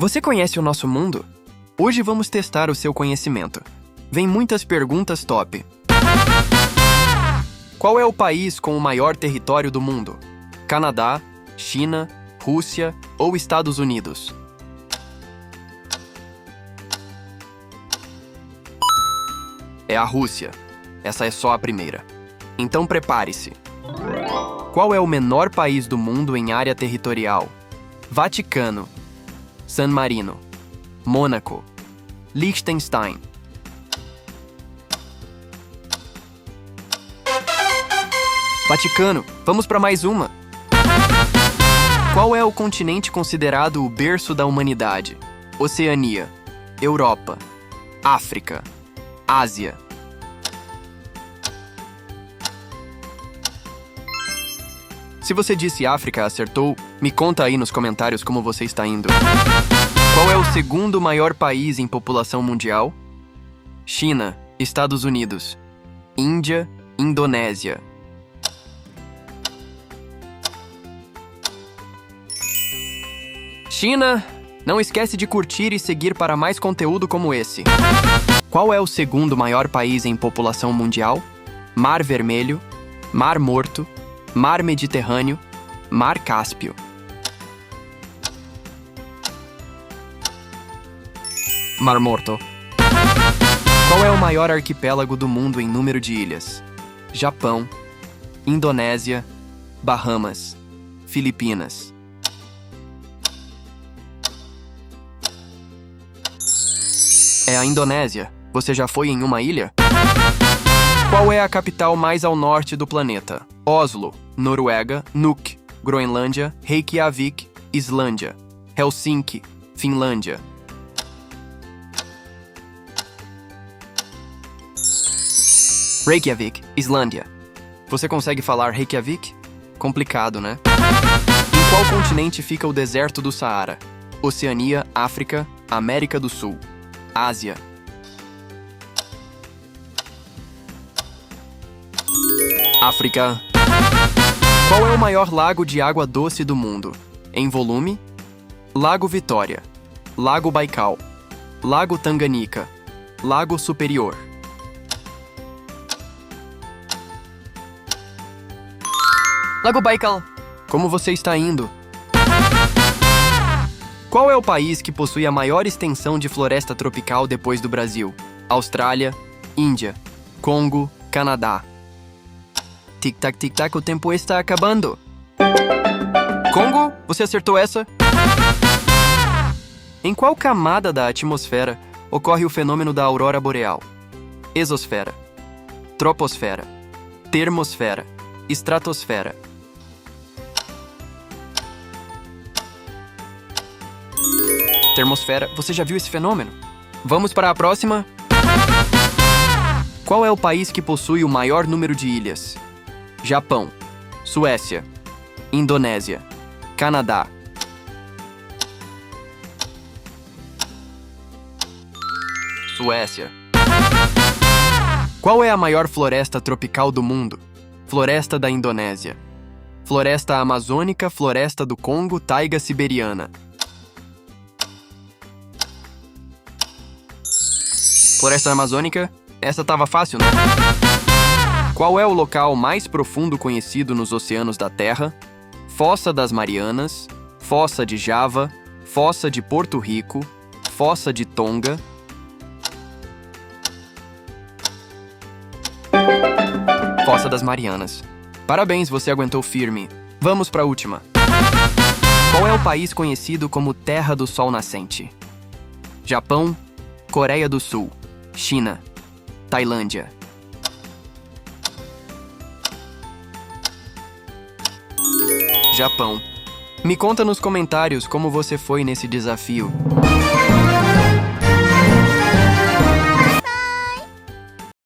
Você conhece o nosso mundo? Hoje vamos testar o seu conhecimento. Vem muitas perguntas top. Qual é o país com o maior território do mundo? Canadá, China, Rússia ou Estados Unidos? É a Rússia. Essa é só a primeira. Então prepare-se. Qual é o menor país do mundo em área territorial? Vaticano, San Marino, Mônaco, Liechtenstein. Vaticano, vamos para mais uma. Qual é o continente considerado o berço da humanidade? Oceania, Europa, África, Ásia. Se você disse África, acertou, me conta aí nos comentários como você está indo. Qual é o segundo maior país em população mundial? China, Estados Unidos, Índia, Indonésia. China, não esquece de curtir e seguir para mais conteúdo como esse. Qual é o segundo maior país em população mundial? Mar Vermelho, Mar Morto, Mar Mediterrâneo, Mar Cáspio. Mar Morto. Qual é o maior arquipélago do mundo em número de ilhas? Japão, Indonésia, Bahamas, Filipinas. É a Indonésia. Você já foi em uma ilha? Qual é a capital mais ao norte do planeta? Oslo, Noruega, Nuuk, Groenlândia, Reykjavik, Islândia, Helsinki, Finlândia. Reykjavik, Islândia. Você consegue falar Reykjavik? Complicado, né? Em qual continente fica o deserto do Saara? Oceania, África, América do Sul, Ásia. África. Qual é o maior lago de água doce do mundo? Em volume? Lago Vitória, Lago Baikal, Lago Tanganica, Lago Superior. Lago Baikal. Como você está indo? Qual é o país que possui a maior extensão de floresta tropical depois do Brasil? Austrália, Índia, Congo, Canadá. Tic-tac, tic-tac, o tempo está acabando. Congo, você acertou essa? Em qual camada da atmosfera ocorre o fenômeno da aurora boreal? Exosfera, troposfera, termosfera, estratosfera. Termosfera, você já viu esse fenômeno? Vamos para a próxima? Qual é o país que possui o maior número de ilhas? Japão, Suécia, Indonésia, Canadá. Suécia. Qual é a maior floresta tropical do mundo? Floresta da Indonésia, Floresta Amazônica, Floresta do Congo, Taiga Siberiana. Floresta Amazônica? Essa tava fácil, né? Qual é o local mais profundo conhecido nos oceanos da Terra? Fossa das Marianas, Fossa de Java, Fossa de Porto Rico, Fossa de Tonga. Fossa das Marianas. Parabéns, você aguentou firme. Vamos para a última. Qual é o país conhecido como Terra do Sol Nascente? Japão, Coreia do Sul, China, Tailândia. Japão. Me conta nos comentários como você foi nesse desafio.